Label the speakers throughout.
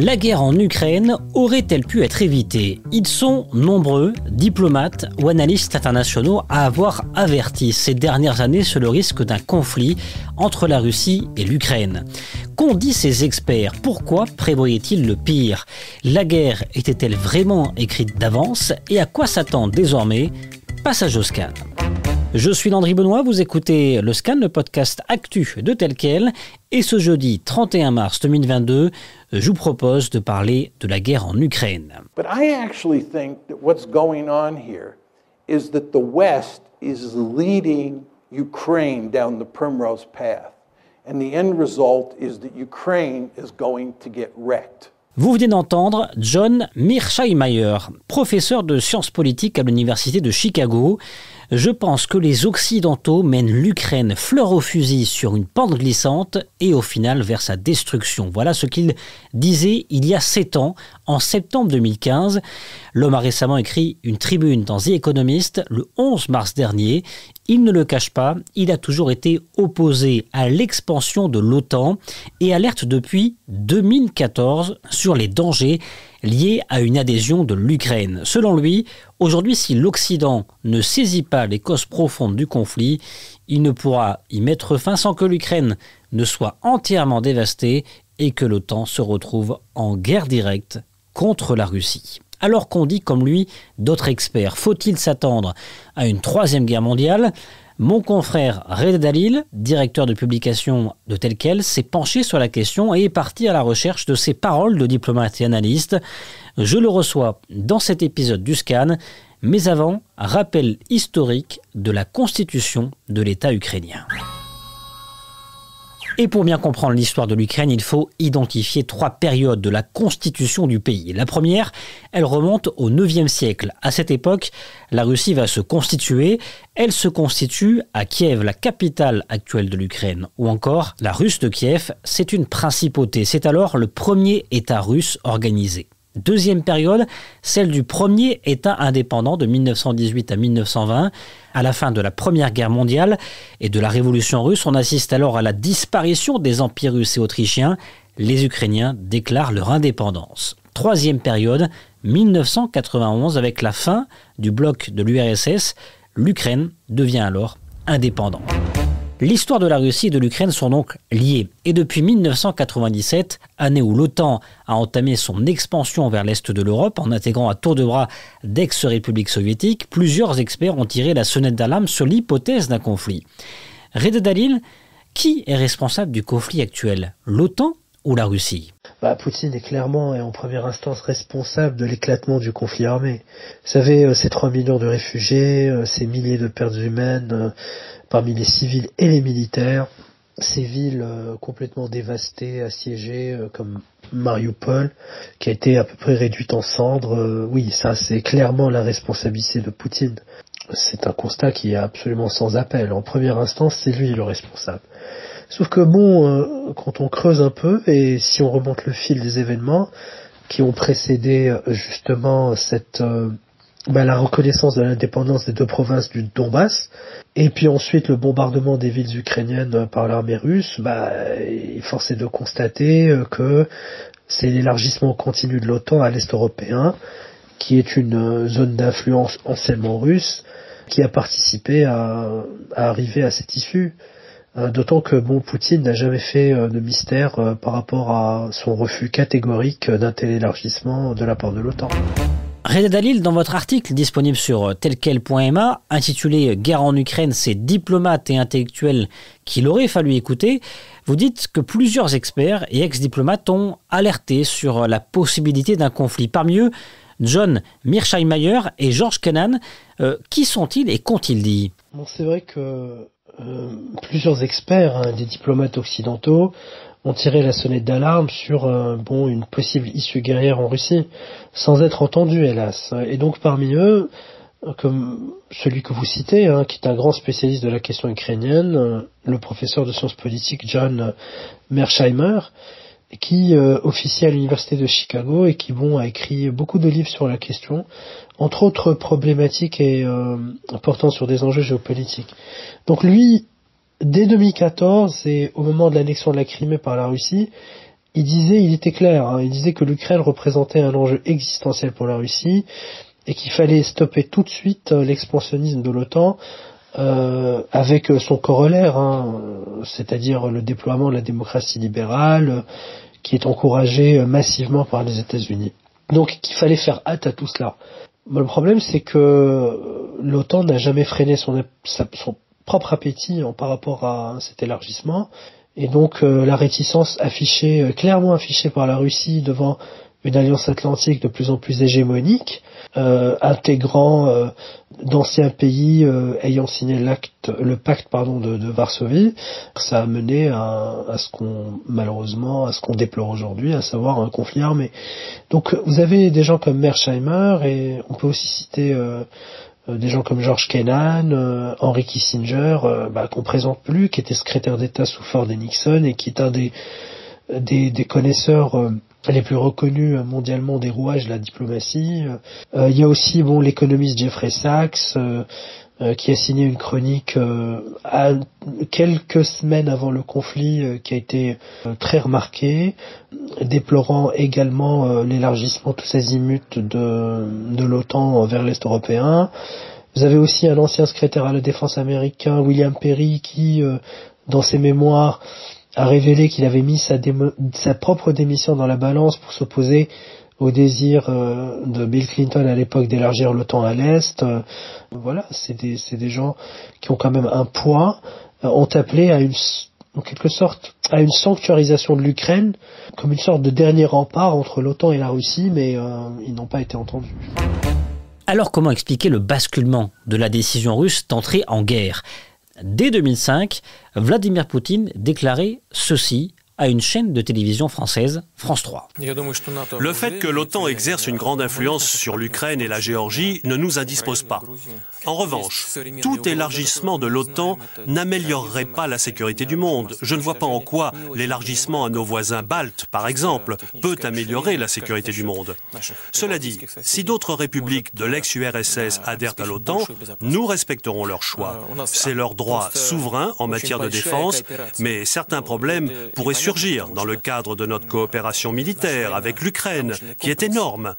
Speaker 1: La guerre en Ukraine aurait-elle pu être évitée? Ils sont nombreux, diplomates ou analystes internationaux, à avoir averti ces dernières années sur le risque d'un conflit entre la Russie et l'Ukraine. Qu'ont dit ces experts? Pourquoi prévoyaient-ils le pire? La guerre était-elle vraiment écrite d'avance? Et à quoi s'attend désormais? Passage au scan. Je suis Landry Benoît, vous écoutez le Scan, le podcast actu de Tel Quel. Et ce jeudi 31 mars 2022, je vous propose de parler de la guerre en Ukraine.
Speaker 2: But I actually think that what's going on here is that the West is leading Ukraine down the primrose path. And the end result is that Ukraine is going to get wrecked.
Speaker 1: Vous venez d'entendre John Mearsheimer, professeur de sciences politiques à l'université de Chicago. Je pense que les Occidentaux mènent l'Ukraine fleur au fusil sur une pente glissante et au final vers sa destruction. Voilà ce qu'il disait il y a 7 ans, en septembre 2015. L'homme a récemment écrit une tribune dans The Economist le 11 mars dernier. Il ne le cache pas, il a toujours été opposé à l'expansion de l'OTAN et alerte depuis 2014 sur les dangers liés à une adhésion de l'Ukraine. Selon lui, aujourd'hui, si l'Occident ne saisit pas les causes profondes du conflit, il ne pourra y mettre fin sans que l'Ukraine ne soit entièrement dévastée et que l'OTAN se retrouve en guerre directe contre la Russie. Alors qu'on dit comme lui d'autres experts, faut-il s'attendre à une troisième guerre mondiale? Mon confrère Reda Dalil, directeur de publication de Tel Quel, s'est penché sur la question et est parti à la recherche de ces paroles de diplomate et analyste. Je le reçois dans cet épisode du Scan, mais avant, rappel historique de la constitution de l'État ukrainien. Et pour bien comprendre l'histoire de l'Ukraine, il faut identifier 3 périodes de la constitution du pays. La première, elle remonte au IXe siècle. À cette époque, la Russie va se constituer. Elle se constitue à Kiev, la capitale actuelle de l'Ukraine. Ou encore, la Russe de Kiev, c'est une principauté. C'est alors le premier État russe organisé. Deuxième période, celle du premier État indépendant de 1918 à 1920. À la fin de la Première Guerre mondiale et de la Révolution russe, on assiste alors à la disparition des empires russes et autrichiens. Les Ukrainiens déclarent leur indépendance. Troisième période, 1991, avec la fin du bloc de l'URSS, l'Ukraine devient alors indépendante. L'histoire de la Russie et de l'Ukraine sont donc liées. Et depuis 1997, année où l'OTAN a entamé son expansion vers l'est de l'Europe en intégrant à tour de bras d'ex-républiques soviétiques, plusieurs experts ont tiré la sonnette d'alarme sur l'hypothèse d'un conflit. Reda Dalil, qui est responsable du conflit actuel? L'OTAN ou la Russie?
Speaker 3: Poutine est clairement et en première instance responsable de l'éclatement du conflit armé. Vous savez, ces 3 millions de réfugiés, ces milliers de pertes humaines parmi les civils et les militaires, ces villes complètement dévastées, assiégées comme Mariupol, qui a été à peu près réduite en cendres. Oui, ça c'est clairement la responsabilité de Poutine. C'est un constat qui est absolument sans appel. En première instance, c'est lui le responsable. Sauf que quand on creuse un peu, et si on remonte le fil des événements qui ont précédé justement la reconnaissance de l'indépendance des 2 provinces du Donbass, et puis ensuite le bombardement des villes ukrainiennes par l'armée russe, force est de constater que c'est l'élargissement continu de l'OTAN à l'est européen, qui est une zone d'influence anciennement russe, qui a participé à arriver à cette issue. D'autant que Poutine n'a jamais fait de mystère par rapport à son refus catégorique d'un tel élargissement de la part de l'OTAN.
Speaker 1: Reda Dalil, dans votre article disponible sur telquel.ma, intitulé « Guerre en Ukraine, ces diplomates et intellectuels qu'il aurait fallu écouter », vous dites que plusieurs experts et ex-diplomates ont alerté sur la possibilité d'un conflit. Parmi eux, John Mearsheimer et George Kennan. Qui sont-ils et qu'ont-ils dit?
Speaker 3: C'est vrai que plusieurs experts, des diplomates occidentaux, ont tiré la sonnette d'alarme sur une possible issue guerrière en Russie, sans être entendus, hélas. Et donc parmi eux, comme celui que vous citez, qui est un grand spécialiste de la question ukrainienne, le professeur de sciences politiques John Mearsheimer, qui officie à l'université de Chicago et qui a écrit beaucoup de livres sur la question, entre autres problématiques et portant sur des enjeux géopolitiques. Donc lui, dès 2014 et au moment de l'annexion de la Crimée par la Russie, il était clair, hein, il disait que l'Ukraine représentait un enjeu existentiel pour la Russie et qu'il fallait stopper tout de suite l'expansionnisme de l'OTAN avec son corollaire, hein, c'est-à-dire le déploiement de la démocratie libérale qui est encouragée massivement par les États-Unis. Donc qu'il fallait faire hâte à tout cela. Mais le problème, c'est que l'OTAN n'a jamais freiné son propre appétit par rapport à cet élargissement. Et donc la réticence clairement affichée par la Russie devant une alliance atlantique de plus en plus hégémonique, intégrant d'anciens pays ayant signé le pacte de Varsovie, ça a mené à ce qu'on déplore aujourd'hui, à savoir un conflit armé. Donc vous avez des gens comme Mearsheimer, et on peut aussi citer des gens comme George Kennan, Henry Kissinger, qu'on présente plus, qui était secrétaire d'État sous Ford et Nixon et qui est un des connaisseurs les plus reconnus mondialement des rouages de la diplomatie. Il y a aussi l'économiste Jeffrey Sachs qui a signé une chronique quelques semaines avant le conflit qui a été très remarquée, déplorant également l'élargissement tous azimuts de l'OTAN vers l'Est européen. Vous avez aussi un ancien secrétaire à la défense américain, William Perry, qui, dans ses mémoires, a révélé qu'il avait mis sa propre démission dans la balance pour s'opposer au désir de Bill Clinton à l'époque d'élargir l'OTAN à l'Est. Voilà, c'est des gens qui ont quand même un poids, ont appelé en quelque sorte à une sanctuarisation de l'Ukraine comme une sorte de dernier rempart entre l'OTAN et la Russie, mais ils n'ont pas été entendus.
Speaker 1: Alors comment expliquer le basculement de la décision russe d'entrer en guerre ? Dès 2005, Vladimir Poutine déclarait ceci à une chaîne de télévision française, France 3.
Speaker 4: Le fait que l'OTAN exerce une grande influence sur l'Ukraine et la Géorgie ne nous indispose pas. En revanche, tout élargissement de l'OTAN n'améliorerait pas la sécurité du monde. Je ne vois pas en quoi l'élargissement à nos voisins baltes, par exemple, peut améliorer la sécurité du monde. Cela dit, si d'autres républiques de l'ex-URSS adhèrent à l'OTAN, nous respecterons leur choix. C'est leur droit souverain en matière de défense, mais certains problèmes pourraient surgir dans le cadre de notre coopération militaire avec l'Ukraine, qui est énorme.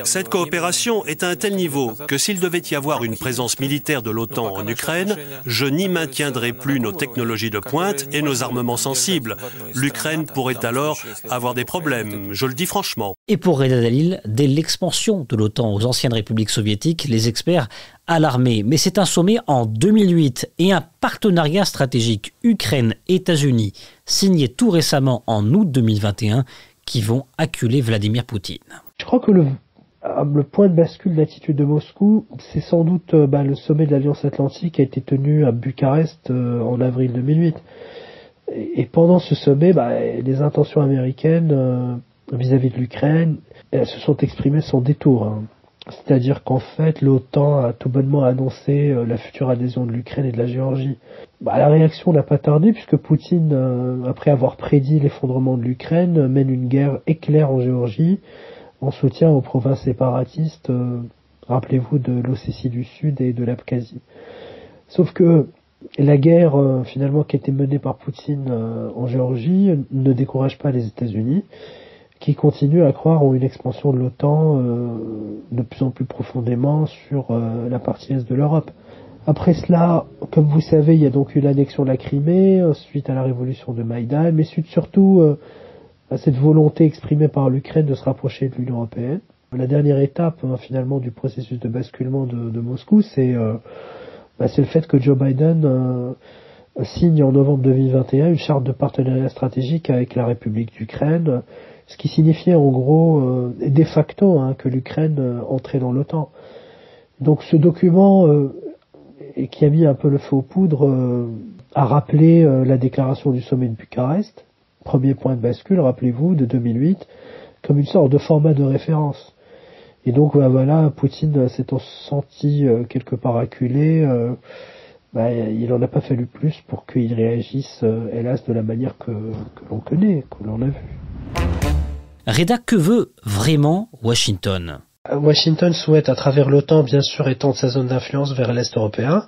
Speaker 4: Cette coopération est à un tel niveau que s'il devait y avoir une présence militaire de l'OTAN en Ukraine, je n'y maintiendrai plus nos technologies de pointe et nos armements sensibles. L'Ukraine pourrait alors avoir des problèmes, je le dis franchement.
Speaker 1: Et pour Reda Dalil, dès l'expansion de l'OTAN aux anciennes républiques soviétiques, les experts alarmés. Mais c'est un sommet en 2008 et un partenariat stratégique Ukraine-États-Unis signé tout récemment en août 2021 qui vont acculer Vladimir Poutine.
Speaker 3: Je crois que le point de bascule de l'attitude de Moscou, c'est sans doute le sommet de l'Alliance Atlantique qui a été tenu à Bucarest en avril 2008. Et pendant ce sommet, les intentions américaines vis-à-vis de l'Ukraine, elles se sont exprimées sans détour. Hein. C'est-à-dire qu'en fait, l'OTAN a tout bonnement annoncé la future adhésion de l'Ukraine et de la Géorgie. La réaction n'a pas tardé puisque Poutine, après avoir prédit l'effondrement de l'Ukraine, mène une guerre éclair en Géorgie en soutien aux provinces séparatistes, rappelez-vous, de l'Ossétie du Sud et de l'Abkhazie. Sauf que la guerre, finalement, qui a été menée par Poutine en Géorgie ne décourage pas les États-Unis, qui continuent à croire en une expansion de l'OTAN de plus en plus profondément sur la partie est de l'Europe. Après cela, comme vous savez, il y a donc eu l'annexion de la Crimée, suite à la révolution de Maïdan, mais suite surtout à cette volonté exprimée par l'Ukraine de se rapprocher de l'Union européenne. La dernière étape, finalement, du processus de basculement de Moscou, c'est le fait que Joe Biden signe en novembre 2021 une charte de partenariat stratégique avec la République d'Ukraine, ce qui signifiait en gros, de facto, que l'Ukraine entrait dans l'OTAN. Donc ce document, qui a mis un peu le feu aux poudres, a rappelé la déclaration du sommet de Bucarest, premier point de bascule, rappelez-vous, de 2008, comme une sorte de format de référence. Et donc voilà, Poutine s'étant senti quelque part acculé, il n'en a pas fallu plus pour qu'il réagisse, hélas, de la manière que l'on connaît, que l'on a vu.
Speaker 1: Reda, que veut vraiment Washington ?
Speaker 3: Washington souhaite, à travers l'OTAN, bien sûr, étendre sa zone d'influence vers l'Est européen,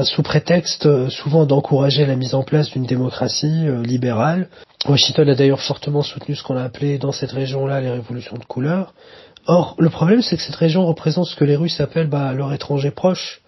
Speaker 3: sous prétexte souvent d'encourager la mise en place d'une démocratie libérale, Washington a d'ailleurs fortement soutenu ce qu'on a appelé dans cette région-là les révolutions de couleur. Or, le problème, c'est que cette région représente ce que les Russes appellent leur étranger proche.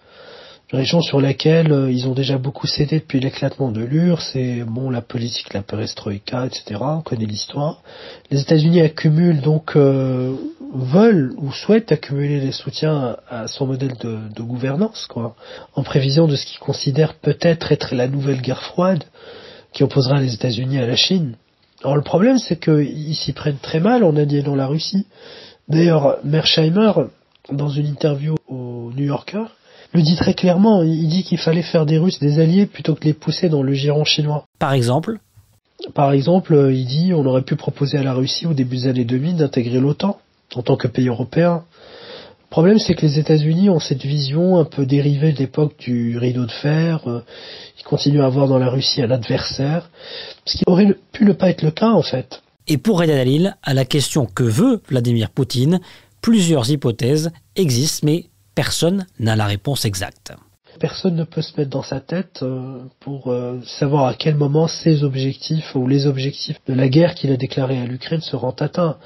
Speaker 3: Une région sur laquelle ils ont déjà beaucoup cédé depuis l'éclatement de l'URSS, c'est la politique, la perestroïka, etc. On connaît l'histoire. Les États-Unis accumulent donc, veulent ou souhaitent accumuler des soutiens à son modèle de gouvernance, quoi, en prévision de ce qu'ils considèrent peut-être être la nouvelle guerre froide qui opposera les États-Unis à la Chine. Alors le problème, c'est qu'ils s'y prennent très mal en aliénant la Russie. D'ailleurs, Mearsheimer, dans une interview au New Yorker, le dit très clairement, il dit qu'il fallait faire des Russes des alliés plutôt que de les pousser dans le giron chinois.
Speaker 1: Par exemple,
Speaker 3: il dit on aurait pu proposer à la Russie au début des années 2000 d'intégrer l'OTAN en tant que pays européen. Le problème, c'est que les États-Unis ont cette vision un peu dérivée de l'époque du rideau de fer. Ils continuent à avoir dans la Russie un adversaire, ce qui aurait pu ne pas être le cas en fait.
Speaker 1: Et pour Reda Dalil, à la question que veut Vladimir Poutine, plusieurs hypothèses existent, mais personne n'a la réponse exacte.
Speaker 3: Personne ne peut se mettre dans sa tête pour savoir à quel moment ses objectifs ou les objectifs de la guerre qu'il a déclarée à l'Ukraine seront atteints.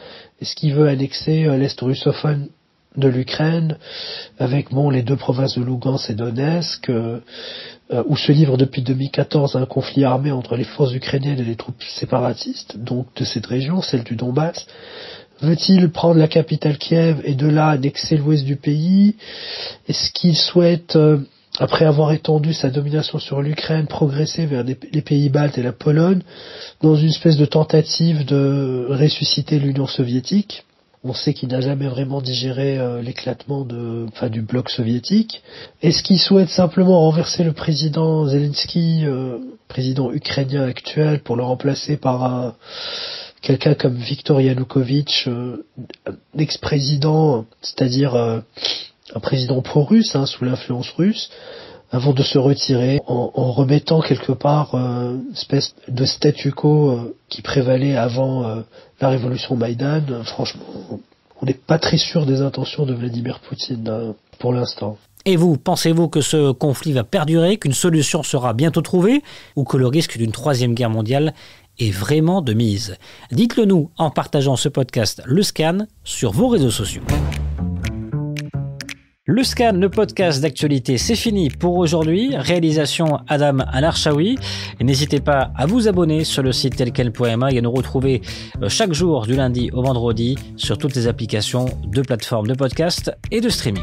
Speaker 3: Est-ce qu'il veut annexer l'Est russophone de l'Ukraine avec les deux provinces de Lugansk et Donetsk où se livre depuis 2014 un conflit armé entre les forces ukrainiennes et les troupes séparatistes, donc de cette région, celle du Donbass. Veut-il prendre la capitale Kiev et de là annexer l'ouest du pays? Est-ce qu'il souhaite, après avoir étendu sa domination sur l'Ukraine, progresser vers les pays baltes et la Pologne dans une espèce de tentative de ressusciter l'Union soviétique? On sait qu'il n'a jamais vraiment digéré l'éclatement du bloc soviétique. Est-ce qu'il souhaite simplement renverser le président Zelensky, président ukrainien actuel, pour le remplacer par quelqu'un comme Viktor Yanukovych, ex-président, c'est-à-dire un président pro-russe, sous l'influence russe, avant de se retirer en remettant quelque part une espèce de statu quo qui prévalait avant la révolution Maïdan. Franchement, on n'est pas très sûr des intentions de Vladimir Poutine pour l'instant.
Speaker 1: Et vous, pensez-vous que ce conflit va perdurer, qu'une solution sera bientôt trouvée, ou que le risque d'une troisième guerre mondiale est vraiment de mise? Dites-le nous en partageant ce podcast Le Scan sur vos réseaux sociaux. Le Scan, le podcast d'actualité, c'est fini pour aujourd'hui. Réalisation Adam Al-Arshawi. Et n'hésitez pas à vous abonner sur le site telquel.ma et à nous retrouver chaque jour du lundi au vendredi sur toutes les applications de plateformes de podcast et de streaming.